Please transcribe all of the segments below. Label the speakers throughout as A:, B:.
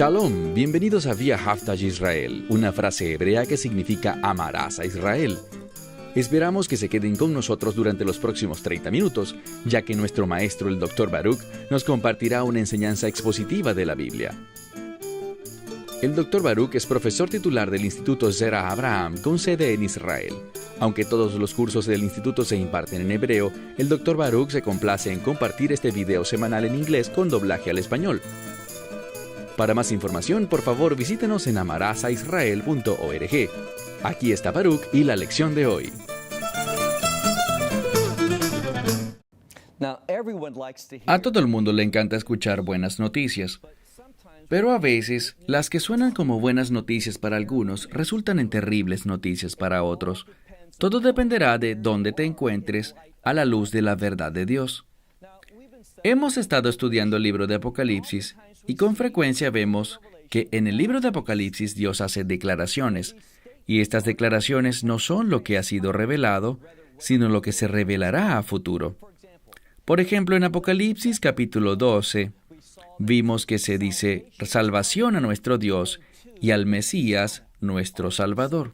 A: Shalom, bienvenidos a Via Haftaj Israel, una frase hebrea que significa amarás a Israel. Esperamos que se queden con nosotros durante los próximos 30 minutos, ya que nuestro maestro, el Dr. Baruch, nos compartirá una enseñanza expositiva de la Biblia. El Dr. Baruch es profesor titular del Instituto Zera Abraham, con sede en Israel. Aunque todos los cursos del instituto se imparten en hebreo, el Dr. Baruch se complace en compartir este video semanal en inglés con doblaje al español. Para más información, por favor, visítenos en amarasaisrael.org. Aquí está Baruch y la lección de hoy. A todo el mundo le encanta escuchar buenas noticias, pero a veces las que suenan como buenas noticias para algunos resultan en terribles noticias para otros. Todo dependerá de dónde te encuentres a la luz de la verdad de Dios. Hemos estado estudiando el libro de Apocalipsis y con frecuencia vemos que en el libro de Apocalipsis Dios hace declaraciones, y estas declaraciones no son lo que ha sido revelado, sino lo que se revelará a futuro. Por ejemplo, en Apocalipsis capítulo 12, vimos que se dice salvación a nuestro Dios y al Mesías, nuestro Salvador.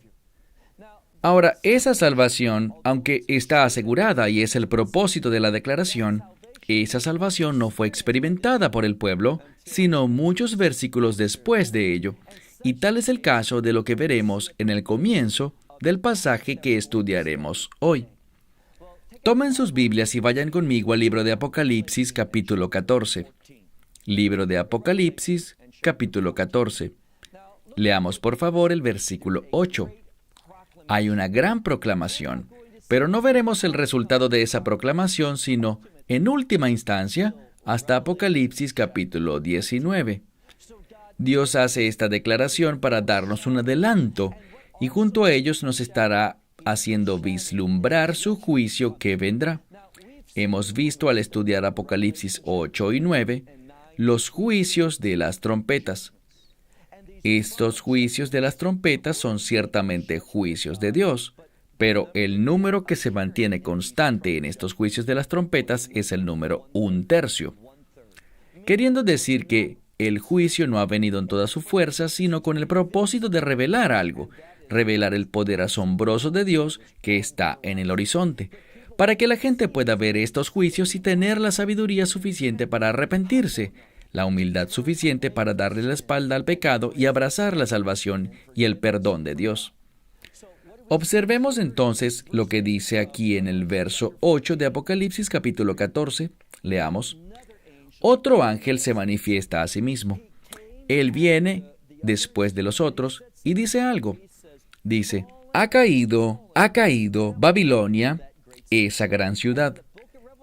A: Ahora, esa salvación, aunque está asegurada y es el propósito de la declaración, esa salvación no fue experimentada por el pueblo, sino muchos versículos después de ello. Y tal es el caso de lo que veremos en el comienzo del pasaje que estudiaremos hoy. Tomen sus Biblias y vayan conmigo al libro de Apocalipsis, capítulo 14. Libro de Apocalipsis, capítulo 14. Leamos por favor el versículo 8. Hay una gran proclamación, pero no veremos el resultado de esa proclamación, sino, en última instancia, hasta Apocalipsis capítulo 19. Dios hace esta declaración para darnos un adelanto, y junto a ellos nos estará haciendo vislumbrar su juicio que vendrá. Hemos visto al estudiar Apocalipsis 8 y 9, los juicios de las trompetas. Estos juicios de las trompetas son ciertamente juicios de Dios, pero el número que se mantiene constante en estos juicios de las trompetas es el número 1/3, queriendo decir que el juicio no ha venido en toda su fuerza, sino con el propósito de revelar algo, revelar el poder asombroso de Dios que está en el horizonte, para que la gente pueda ver estos juicios y tener la sabiduría suficiente para arrepentirse, la humildad suficiente para darle la espalda al pecado y abrazar la salvación y el perdón de Dios. Observemos entonces lo que dice aquí en el verso 8 de Apocalipsis capítulo 14. Leamos. Otro ángel se manifiesta a sí mismo. Él viene después de los otros y dice algo. Dice, ha caído Babilonia, esa gran ciudad.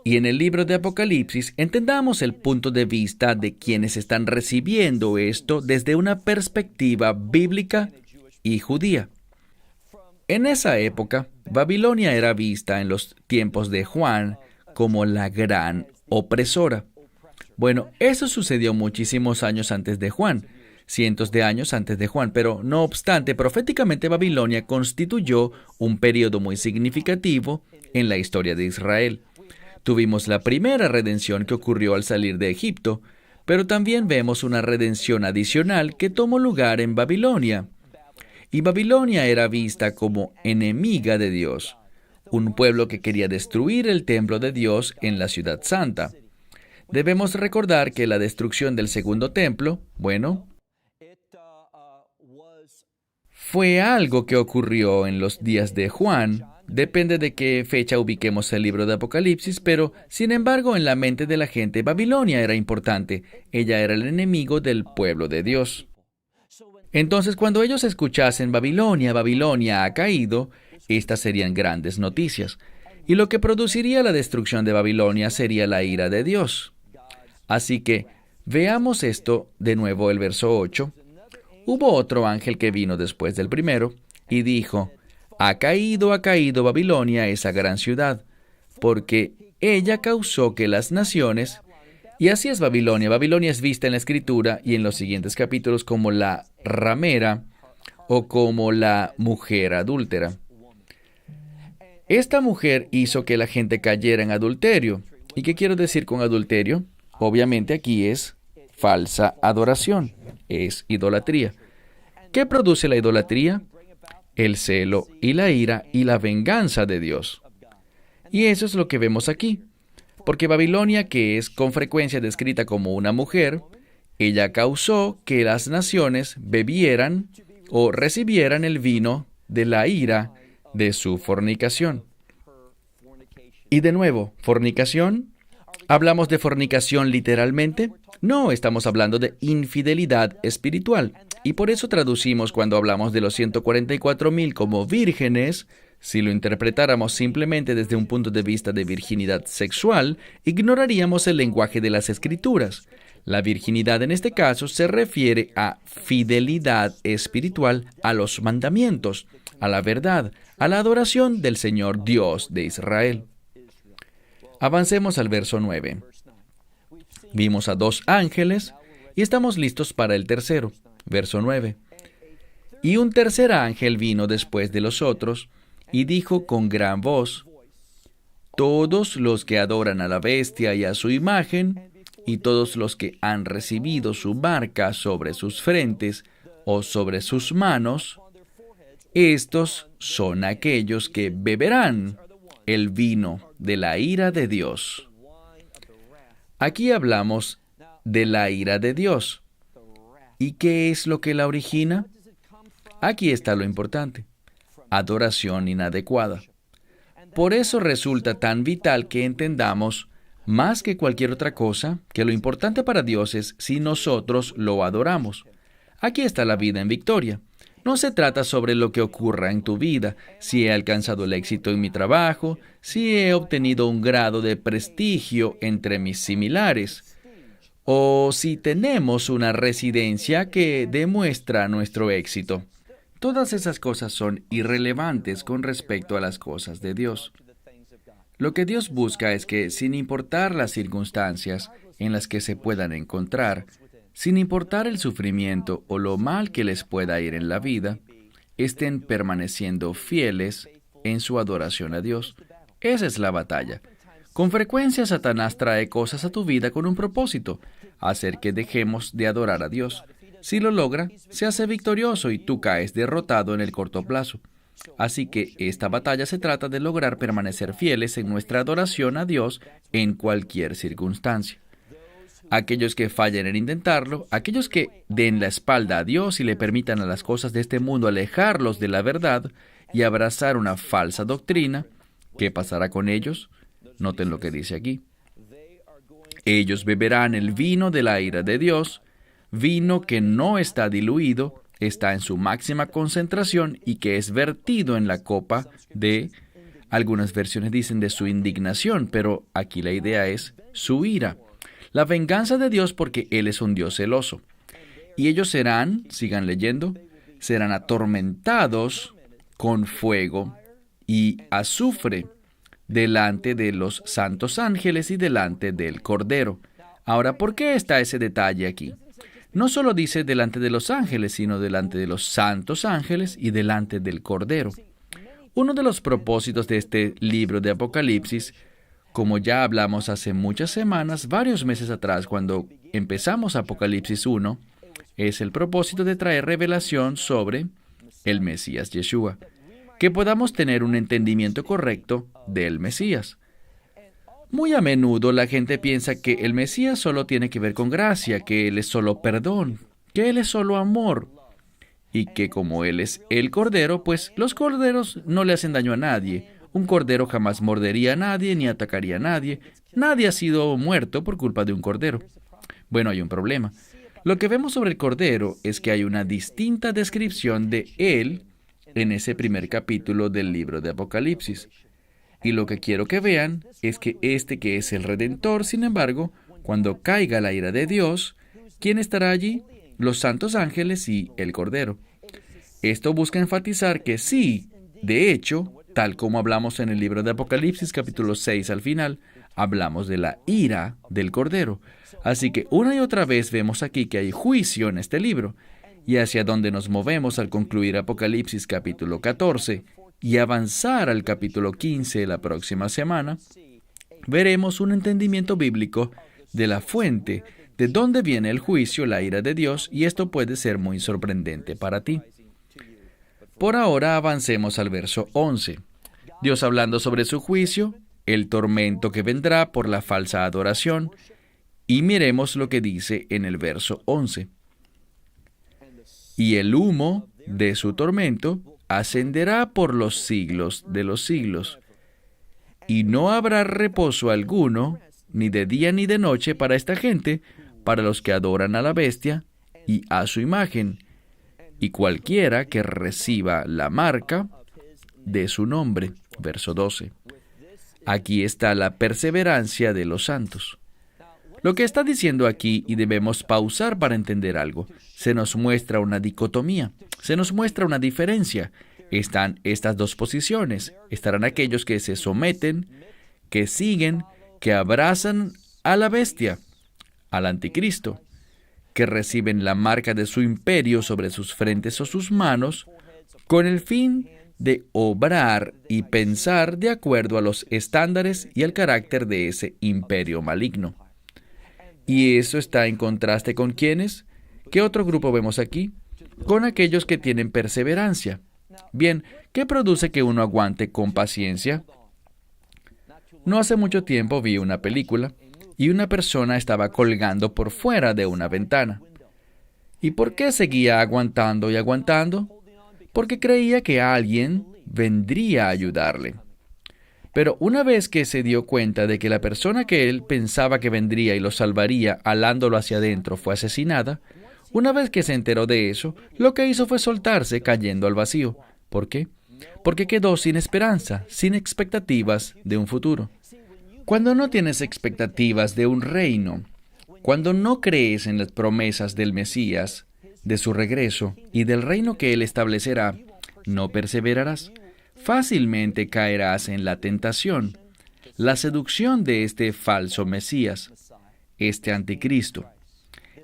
A: Y en el libro de Apocalipsis entendamos el punto de vista de quienes están recibiendo esto desde una perspectiva bíblica y judía. En esa época, Babilonia era vista en los tiempos de Juan como la gran opresora. Bueno, eso sucedió muchísimos años antes de Juan, cientos de años antes de Juan, pero no obstante, proféticamente Babilonia constituyó un periodo muy significativo en la historia de Israel. Tuvimos la primera redención que ocurrió al salir de Egipto, pero también vemos una redención adicional que tomó lugar en Babilonia. Y Babilonia era vista como enemiga de Dios, un pueblo que quería destruir el templo de Dios en la ciudad santa. Debemos recordar que la destrucción del segundo templo, fue algo que ocurrió en los días de Juan. Depende de qué fecha ubiquemos el libro de Apocalipsis, pero, sin embargo, en la mente de la gente, Babilonia era importante. Ella era el enemigo del pueblo de Dios. Entonces, cuando ellos escuchasen Babilonia ha caído, estas serían grandes noticias. Y lo que produciría la destrucción de Babilonia sería la ira de Dios. Así que, veamos esto de nuevo el verso 8. Hubo otro ángel que vino después del primero, y dijo, ha caído Babilonia, esa gran ciudad, porque ella causó que las naciones... Y así es Babilonia. Babilonia es vista en la Escritura y en los siguientes capítulos como la ramera o como la mujer adúltera. Esta mujer hizo que la gente cayera en adulterio. ¿Y qué quiero decir con adulterio? Obviamente aquí es falsa adoración. es idolatría. ¿Qué produce la idolatría? El celo y la ira y la venganza de Dios. Y eso es lo que vemos aquí. Porque Babilonia, que es con frecuencia descrita como una mujer, ella causó que las naciones bebieran o recibieran el vino de la ira de su fornicación. Y de nuevo, ¿fornicación? ¿Hablamos de fornicación literalmente? No, estamos hablando de infidelidad espiritual. Y por eso traducimos cuando hablamos de los 144,000 como vírgenes. Si lo interpretáramos simplemente desde un punto de vista de virginidad sexual, ignoraríamos el lenguaje de las Escrituras. La virginidad en este caso se refiere a fidelidad espiritual a los mandamientos, a la verdad, a la adoración del Señor Dios de Israel. Avancemos al verso 9. Vimos a 2 ángeles y estamos listos para el tercero. Verso 9. Y un tercer ángel vino después de los otros y dijo con gran voz: todos los que adoran a la bestia y a su imagen, y todos los que han recibido su marca sobre sus frentes o sobre sus manos, estos son aquellos que beberán el vino de la ira de Dios. Aquí hablamos de la ira de Dios. ¿Y qué es lo que la origina? Aquí está lo importante: adoración inadecuada. Por eso resulta tan vital que entendamos, más que cualquier otra cosa, que lo importante para Dios es si nosotros lo adoramos. Aquí está la vida en victoria. No se trata sobre lo que ocurra en tu vida, si he alcanzado el éxito en mi trabajo, si he obtenido un grado de prestigio entre mis similares, o si tenemos una residencia que demuestra nuestro éxito. Todas esas cosas son irrelevantes con respecto a las cosas de Dios. Lo que Dios busca es que, sin importar las circunstancias en las que se puedan encontrar, sin importar el sufrimiento o lo mal que les pueda ir en la vida, estén permaneciendo fieles en su adoración a Dios. Esa es la batalla. Con frecuencia Satanás trae cosas a tu vida con un propósito: hacer que dejemos de adorar a Dios. Si lo logra, se hace victorioso y tú caes derrotado en el corto plazo. Así que esta batalla se trata de lograr permanecer fieles en nuestra adoración a Dios en cualquier circunstancia. Aquellos que fallen en intentarlo, aquellos que den la espalda a Dios y le permitan a las cosas de este mundo alejarlos de la verdad y abrazar una falsa doctrina, ¿qué pasará con ellos? Noten lo que dice aquí. Ellos beberán el vino de la ira de Dios, vino que no está diluido, está en su máxima concentración y que es vertido en la copa de, algunas versiones dicen de su indignación, pero aquí la idea es su ira. La venganza de Dios, porque Él es un Dios celoso. Y ellos serán, sigan leyendo, serán atormentados con fuego y azufre delante de los santos ángeles y delante del Cordero. Ahora, ¿por qué está ese detalle aquí? No solo dice delante de los ángeles, sino delante de los santos ángeles y delante del Cordero. Uno de los propósitos de este libro de Apocalipsis, como ya hablamos hace muchas semanas, varios meses atrás, cuando empezamos Apocalipsis 1, es el propósito de traer revelación sobre el Mesías Yeshua, que podamos tener un entendimiento correcto del Mesías. Muy a menudo la gente piensa que el Mesías solo tiene que ver con gracia, que Él es solo perdón, que Él es solo amor, y que como Él es el Cordero, pues los corderos no le hacen daño a nadie. Un cordero jamás mordería a nadie ni atacaría a nadie. Nadie ha sido muerto por culpa de un cordero. Bueno, hay un problema. Lo que vemos sobre el Cordero es que hay una distinta descripción de Él en ese primer capítulo del libro de Apocalipsis. Y lo que quiero que vean es que este que es el Redentor, sin embargo, cuando caiga la ira de Dios, ¿quién estará allí? Los santos ángeles y el Cordero. Esto busca enfatizar que sí, de hecho, tal como hablamos en el libro de Apocalipsis capítulo 6 al final, hablamos de la ira del Cordero. Así que una y otra vez vemos aquí que hay juicio en este libro, y hacia donde nos movemos al concluir Apocalipsis capítulo 14 y avanzar al capítulo 15 la próxima semana, veremos un entendimiento bíblico de la fuente de dónde viene el juicio, la ira de Dios, y esto puede ser muy sorprendente para ti. Por ahora avancemos al verso 11. Dios hablando sobre su juicio, el tormento que vendrá por la falsa adoración, y miremos lo que dice en el verso 11. Y el humo de su tormento ascenderá por los siglos de los siglos, y no habrá reposo alguno, ni de día ni de noche para esta gente, para los que adoran a la bestia y a su imagen, y cualquiera que reciba la marca de su nombre. Verso 12. Aquí está la perseverancia de los santos. Lo que está diciendo aquí, y debemos pausar para entender algo, se nos muestra una dicotomía, se nos muestra una diferencia. Están estas dos posiciones. Estarán aquellos que se someten, que siguen, que abrazan a la bestia, al anticristo, que reciben la marca de su imperio sobre sus frentes o sus manos, con el fin de obrar y pensar de acuerdo a los estándares y el carácter de ese imperio maligno. ¿Y eso está en contraste con quiénes? ¿Qué otro grupo vemos aquí? Con aquellos que tienen perseverancia. Bien, ¿qué produce que uno aguante con paciencia? No hace mucho tiempo vi una película y una persona estaba colgando por fuera de una ventana. ¿Y por qué seguía aguantando y aguantando? Porque creía que alguien vendría a ayudarle. Pero una vez que se dio cuenta de que la persona que él pensaba que vendría y lo salvaría alándolo hacia adentro fue asesinada, una vez que se enteró de eso, lo que hizo fue soltarse cayendo al vacío. ¿Por qué? Porque quedó sin esperanza, sin expectativas de un futuro. Cuando no tienes expectativas de un reino, cuando no crees en las promesas del Mesías, de su regreso y del reino que él establecerá, no perseverarás. Fácilmente caerás en la tentación, la seducción de este falso Mesías, este anticristo,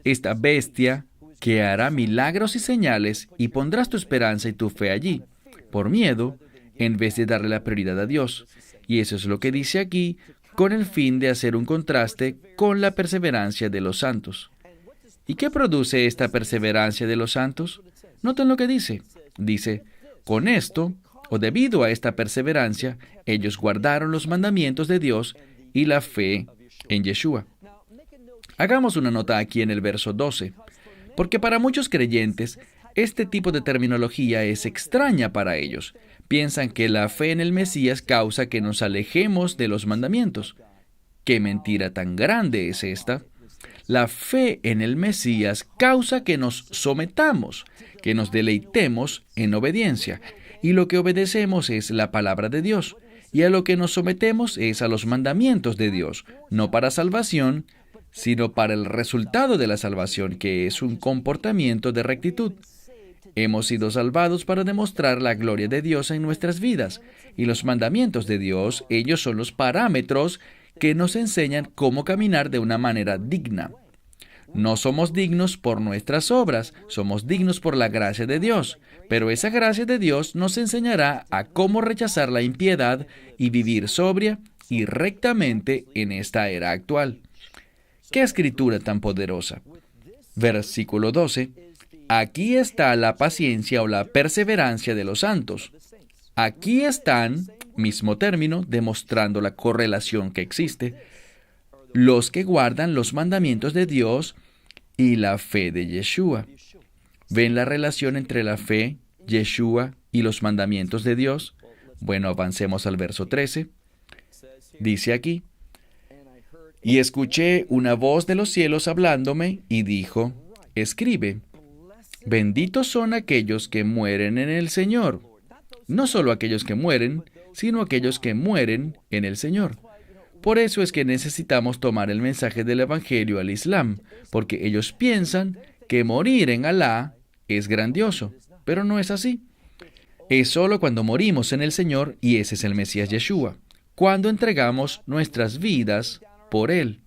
A: esta bestia que hará milagros y señales y pondrás tu esperanza y tu fe allí, por miedo, en vez de darle la prioridad a Dios. Y eso es lo que dice aquí, con el fin de hacer un contraste con la perseverancia de los santos. ¿Y qué produce esta perseverancia de los santos? Noten lo que dice. Dice, con esto, o debido a esta perseverancia, ellos guardaron los mandamientos de Dios y la fe en Yeshua. Hagamos una nota aquí en el verso 12, porque para muchos creyentes, este tipo de terminología es extraña para ellos. Piensan que la fe en el Mesías causa que nos alejemos de los mandamientos. ¡Qué mentira tan grande es esta! La fe en el Mesías causa que nos sometamos, que nos deleitemos en obediencia. Y lo que obedecemos es la palabra de Dios. Y a lo que nos sometemos es a los mandamientos de Dios, no para salvación, sino para el resultado de la salvación, que es un comportamiento de rectitud. Hemos sido salvados para demostrar la gloria de Dios en nuestras vidas. Y los mandamientos de Dios, ellos son los parámetros que nos enseñan cómo caminar de una manera digna. No somos dignos por nuestras obras, somos dignos por la gracia de Dios, pero esa gracia de Dios nos enseñará a cómo rechazar la impiedad y vivir sobria y rectamente en esta era actual. ¡Qué escritura tan poderosa! Versículo 12. Aquí está la paciencia o la perseverancia de los santos. Aquí están, mismo término, demostrando la correlación que existe, los que guardan los mandamientos de Dios y la fe de Yeshua. ¿Ven la relación entre la fe, Yeshua y los mandamientos de Dios? Bueno, avancemos al verso 13. Dice aquí, y escuché una voz de los cielos hablándome y dijo, escribe, benditos son aquellos que mueren en el Señor. No solo aquellos que mueren, sino aquellos que mueren en el Señor. Por eso es que necesitamos tomar el mensaje del Evangelio al Islam, porque ellos piensan que morir en Alá es grandioso, pero no es así. Es solo cuando morimos en el Señor, y ese es el Mesías Yeshua, cuando entregamos nuestras vidas por Él.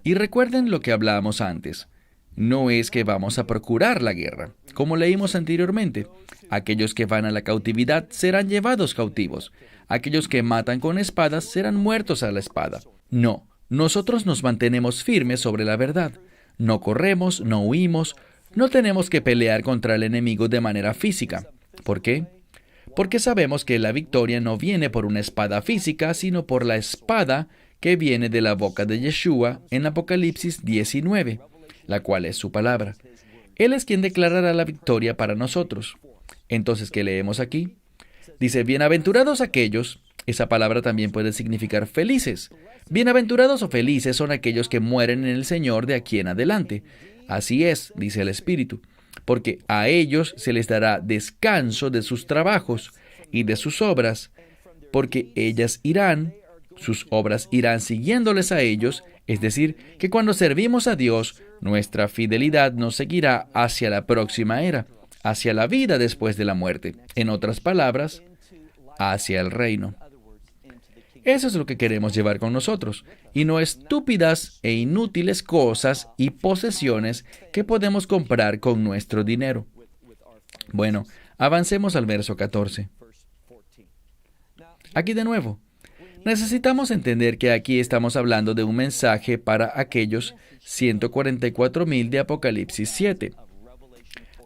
A: Y recuerden lo que hablábamos antes. No es que vamos a procurar la guerra. Como leímos anteriormente, aquellos que van a la cautividad serán llevados cautivos. Aquellos que matan con espadas serán muertos a la espada. No nosotros nos mantenemos firmes sobre la verdad. No corremos, no huimos, no tenemos que pelear contra el enemigo de manera física. ¿Por qué? Porque sabemos que la victoria no viene por una espada física, sino por la espada que viene de la boca de Yeshua en Apocalipsis 19, la cual es su palabra. Él es quien declarará la victoria para nosotros. Entonces, ¿qué leemos aquí? Dice, bienaventurados aquellos, esa palabra también puede significar felices. Bienaventurados o felices son aquellos que mueren en el Señor de aquí en adelante. Así es, dice el Espíritu, porque a ellos se les dará descanso de sus trabajos y de sus obras, porque ellas irán, sus obras irán siguiéndoles a ellos, es decir, que cuando servimos a Dios, nuestra fidelidad nos seguirá hacia la próxima era, hacia la vida después de la muerte. En otras palabras, hacia el reino. Eso es lo que queremos llevar con nosotros, y no estúpidas e inútiles cosas y posesiones que podemos comprar con nuestro dinero. Bueno, avancemos al verso 14. Aquí de nuevo, necesitamos entender que aquí estamos hablando de un mensaje para aquellos 144,000 de Apocalipsis 7.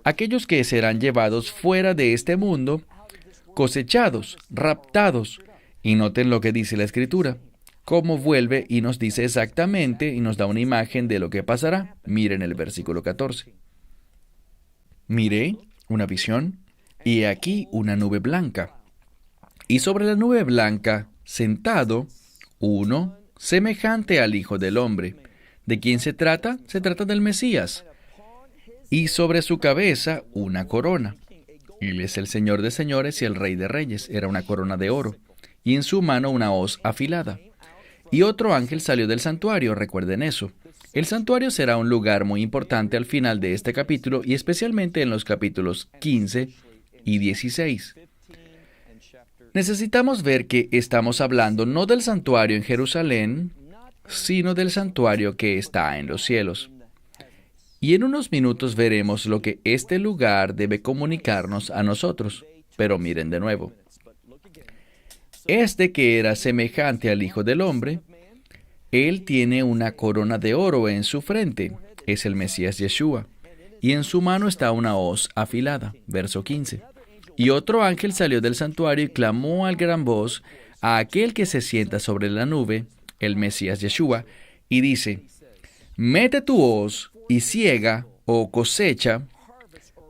A: Aquellos que serán llevados fuera de este mundo, cosechados, raptados. Y noten lo que dice la Escritura, cómo vuelve y nos dice exactamente y nos da una imagen de lo que pasará. Miren el versículo 14. Miré una visión, y he aquí una nube blanca. Y sobre la nube blanca, sentado, uno semejante al Hijo del Hombre. ¿De quién se trata? Se trata del Mesías. Y sobre su cabeza una corona. Él es el Señor de señores y el Rey de reyes. Era una corona de oro. Y en su mano una hoz afilada. Y otro ángel salió del santuario, recuerden eso. El santuario será un lugar muy importante al final de este capítulo y especialmente en los capítulos 15 y 16. Necesitamos ver que estamos hablando no del santuario en Jerusalén, sino del santuario que está en los cielos. Y en unos minutos veremos lo que este lugar debe comunicarnos a nosotros. Pero miren de nuevo. Este que era semejante al Hijo del Hombre, él tiene una corona de oro en su frente, es el Mesías Yeshua, y en su mano está una hoz afilada, verso 15. Y otro ángel salió del santuario y clamó al gran voz a aquel que se sienta sobre la nube, el Mesías Yeshua, y dice, mete tu hoz y ciega o cosecha,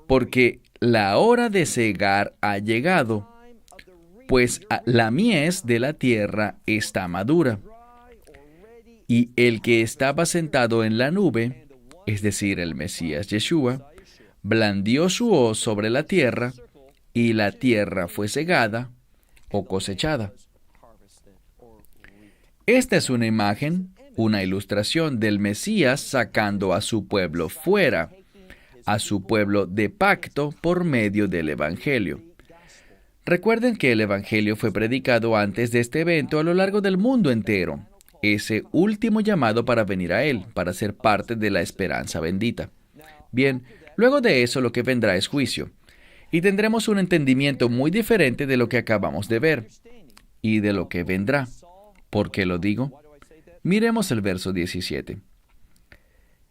A: porque la hora de cegar ha llegado, pues la mies de la tierra está madura. Y el que estaba sentado en la nube, es decir, el Mesías Yeshua, blandió su hoz sobre la tierra, y la tierra fue cegada o cosechada. Esta es una imagen, una ilustración del Mesías sacando a su pueblo fuera, a su pueblo de pacto por medio del Evangelio. Recuerden que el Evangelio fue predicado antes de este evento a lo largo del mundo entero, ese último llamado para venir a Él, para ser parte de la esperanza bendita. Bien, luego de eso lo que vendrá es juicio, y tendremos un entendimiento muy diferente de lo que acabamos de ver, y de lo que vendrá. ¿Por qué lo digo? Miremos el verso 17.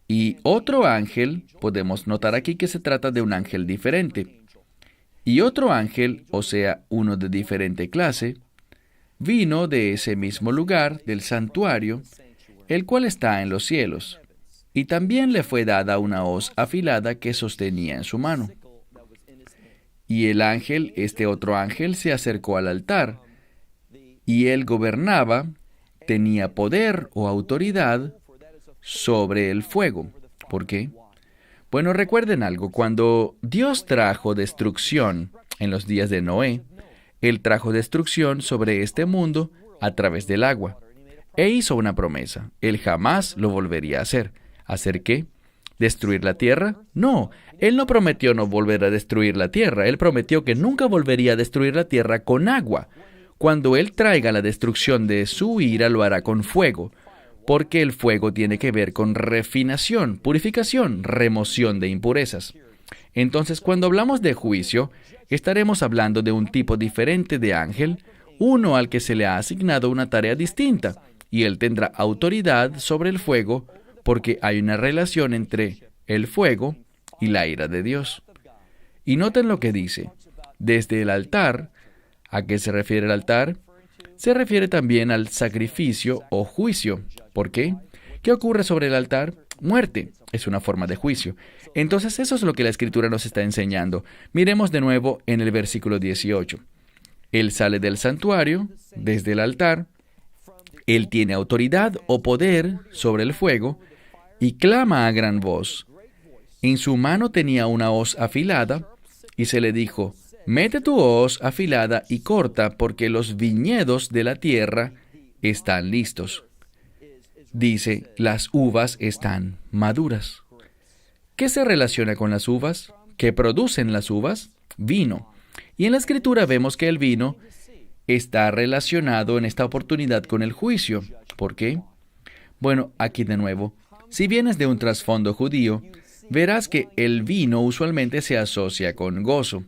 A: Y otro ángel, podemos notar aquí que se trata de un ángel diferente. Y otro ángel, o sea, uno de diferente clase, vino de ese mismo lugar, del santuario, el cual está en los cielos, y también le fue dada una hoz afilada que sostenía en su mano. Y el ángel, este otro ángel, se acercó al altar, y él gobernaba, tenía poder o autoridad sobre el fuego. ¿Por qué? Bueno, recuerden algo, cuando Dios trajo destrucción en los días de Noé, Él trajo destrucción sobre este mundo a través del agua. E hizo una promesa, Él jamás lo volvería a hacer. ¿Hacer qué? ¿Destruir la tierra? No, Él no prometió no volver a destruir la tierra, Él prometió que nunca volvería a destruir la tierra con agua. Cuando Él traiga la destrucción de su ira, lo hará con fuego. Porque el fuego tiene que ver con refinación, purificación, remoción de impurezas. Entonces, cuando hablamos de juicio, estaremos hablando de un tipo diferente de ángel, uno al que se le ha asignado una tarea distinta, y él tendrá autoridad sobre el fuego porque hay una relación entre el fuego y la ira de Dios. Y noten lo que dice. Desde el altar, ¿a qué se refiere el altar? Se refiere también al sacrificio o juicio. ¿Por qué? ¿Qué ocurre sobre el altar? Muerte. Es una forma de juicio. Entonces eso es lo que la Escritura nos está enseñando. Miremos de nuevo en el versículo 18. Él sale del santuario, desde el altar. Él tiene autoridad o poder sobre el fuego y clama a gran voz. En su mano tenía una hoz afilada y se le dijo: mete tu hoz afilada y corta, porque los viñedos de la tierra están listos. Dice, las uvas están maduras. ¿Qué se relaciona con las uvas? ¿Qué producen las uvas? Vino. Y en la Escritura vemos que el vino está relacionado en esta oportunidad con el juicio. ¿Por qué? Bueno, aquí de nuevo, si vienes de un trasfondo judío, verás que el vino usualmente se asocia con gozo.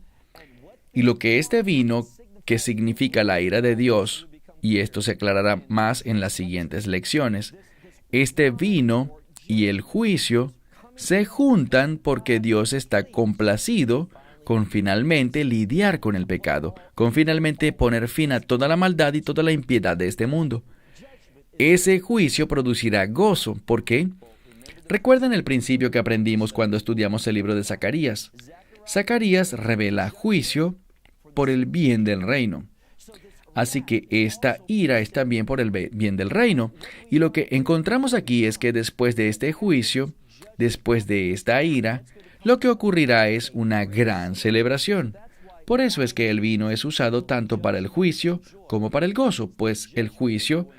A: Y lo que este vino, que significa la ira de Dios, y esto se aclarará más en las siguientes lecciones, este vino y el juicio se juntan porque Dios está complacido con finalmente lidiar con el pecado, con finalmente poner fin a toda la maldad y toda la impiedad de este mundo. Ese juicio producirá gozo. ¿Por qué? Recuerden el principio que aprendimos cuando estudiamos el libro de Zacarías. Zacarías revela juicio por el bien del reino. Así que esta ira es también por el bien del reino. Y lo que encontramos aquí es que después de este juicio, después de esta ira, lo que ocurrirá es una gran celebración. Por eso es que el vino es usado tanto para el juicio como para el gozo, pues el juicio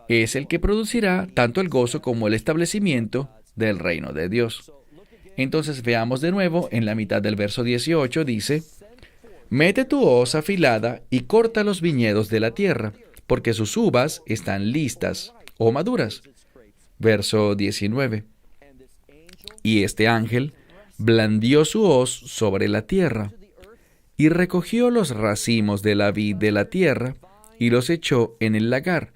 A: es el que producirá tanto el gozo como el establecimiento del reino de Dios. Entonces veamos de nuevo en la mitad del verso 18, dice: mete tu hoz afilada y corta los viñedos de la tierra, porque sus uvas están listas o maduras. Verso 19. Y este ángel blandió su hoz sobre la tierra, y recogió los racimos de la vid de la tierra, y los echó en el lagar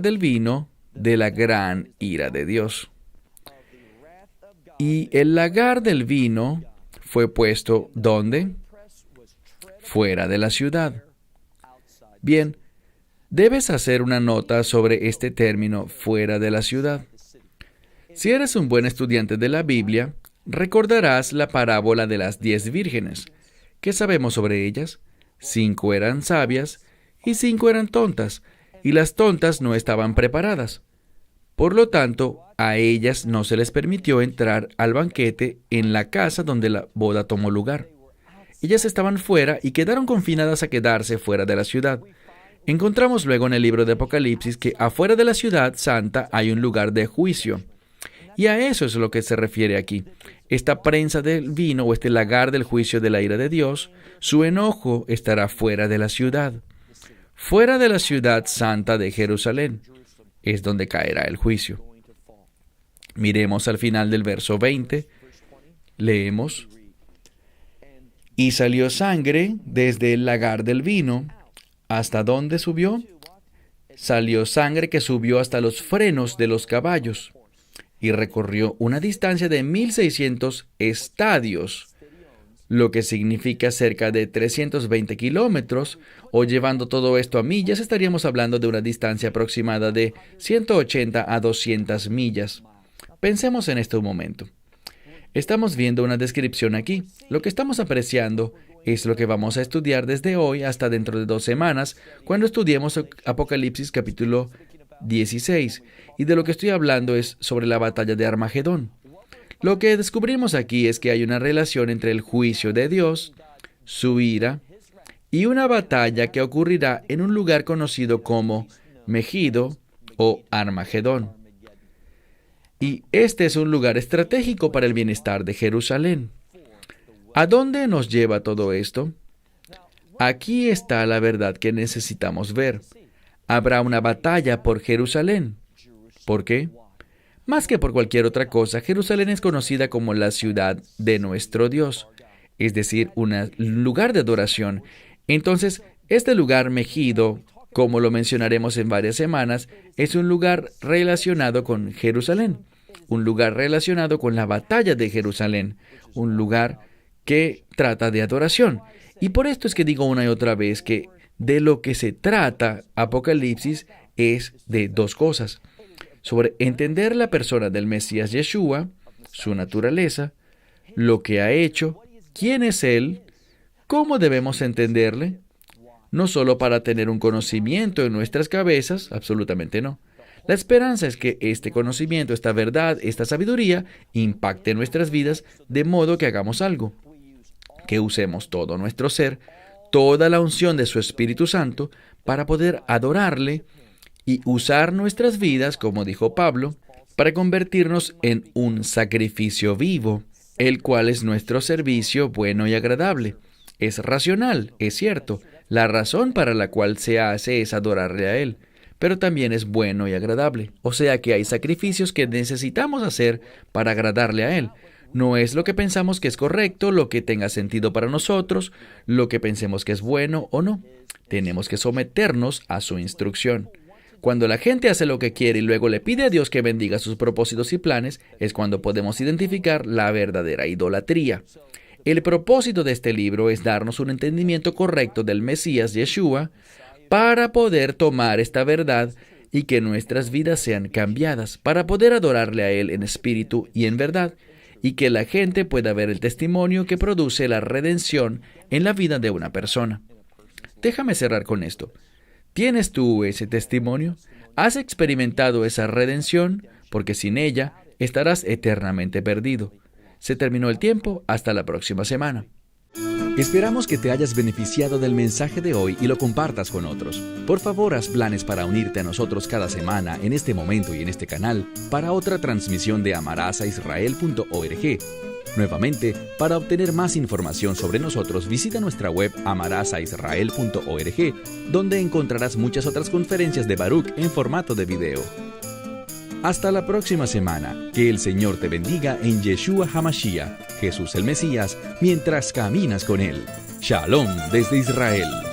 A: del vino de la gran ira de Dios. Y el lagar del vino fue puesto, ¿dónde? Fuera de la ciudad. Bien, debes hacer una nota sobre este término, fuera de la ciudad. Si eres un buen estudiante de la Biblia, recordarás la parábola de las 10 vírgenes. ¿Qué sabemos sobre ellas? 5 eran sabias y 5 eran tontas, y las tontas no estaban preparadas. Por lo tanto, a ellas no se les permitió entrar al banquete en la casa donde la boda tomó lugar. Ellas estaban fuera y quedaron confinadas a quedarse fuera de la ciudad. Encontramos luego en el libro de Apocalipsis que afuera de la ciudad santa hay un lugar de juicio. Y a eso es lo que se refiere aquí. Esta prensa del vino o este lagar del juicio de la ira de Dios, su enojo estará fuera de la ciudad. Fuera de la ciudad santa de Jerusalén es donde caerá el juicio. Miremos al final del verso 20. Leemos: y salió sangre desde el lagar del vino. ¿Hasta dónde subió? Salió sangre que subió hasta los frenos de los caballos y recorrió una distancia de 1,600 estadios, lo que significa cerca de 320 kilómetros, o llevando todo esto a millas, estaríamos hablando de una distancia aproximada de 180 a 200 millas. Pensemos en esto un momento. Estamos viendo una descripción aquí. Lo que estamos apreciando es lo que vamos a estudiar desde hoy hasta dentro de 2 semanas, cuando estudiemos Apocalipsis capítulo 16. Y de lo que estoy hablando es sobre la batalla de Armagedón. Lo que descubrimos aquí es que hay una relación entre el juicio de Dios, su ira, y una batalla que ocurrirá en un lugar conocido como Megido o Armagedón. Y este es un lugar estratégico para el bienestar de Jerusalén. ¿A dónde nos lleva todo esto? Aquí está la verdad que necesitamos ver. Habrá una batalla por Jerusalén. ¿Por qué? Más que por cualquier otra cosa, Jerusalén es conocida como la ciudad de nuestro Dios, es decir, un lugar de adoración. Entonces, este lugar Megido como lo mencionaremos en varias semanas, es un lugar relacionado con Jerusalén, un lugar relacionado con la batalla de Jerusalén, un lugar que trata de adoración. Y por esto es que digo una y otra vez que de lo que se trata Apocalipsis es de dos cosas: sobre entender la persona del Mesías Yeshua, su naturaleza, lo que ha hecho, quién es Él, cómo debemos entenderle, no solo para tener un conocimiento en nuestras cabezas, absolutamente no. La esperanza es que este conocimiento, esta verdad, esta sabiduría impacte nuestras vidas de modo que hagamos algo, que usemos todo nuestro ser, toda la unción de su Espíritu Santo para poder adorarle y usar nuestras vidas, como dijo Pablo, para convertirnos en un sacrificio vivo, el cual es nuestro servicio bueno y agradable. Es racional, es cierto. La razón para la cual se hace es adorarle a Él, pero también es bueno y agradable. O sea que hay sacrificios que necesitamos hacer para agradarle a Él. No es lo que pensamos que es correcto, lo que tenga sentido para nosotros, lo que pensemos que es bueno o no. Tenemos que someternos a su instrucción. Cuando la gente hace lo que quiere y luego le pide a Dios que bendiga sus propósitos y planes, es cuando podemos identificar la verdadera idolatría. El propósito de este libro es darnos un entendimiento correcto del Mesías Yeshua para poder tomar esta verdad y que nuestras vidas sean cambiadas, para poder adorarle a Él en espíritu y en verdad, y que la gente pueda ver el testimonio que produce la redención en la vida de una persona. Déjame cerrar con esto. ¿Tienes tú ese testimonio? ¿Has experimentado esa redención? Porque sin ella estarás eternamente perdido. Se terminó el tiempo. Hasta la próxima semana.
B: Esperamos que te hayas beneficiado del mensaje de hoy y lo compartas con otros. Por favor, haz planes para unirte a nosotros cada semana en este momento y en este canal para otra transmisión de amarasaisrael.org. Nuevamente, para obtener más información sobre nosotros, visita nuestra web amarasaisrael.org, donde encontrarás muchas otras conferencias de Baruch en formato de video. Hasta la próxima semana. Que el Señor te bendiga en Yeshua HaMashiach, Jesús el Mesías, mientras caminas con Él. Shalom desde Israel.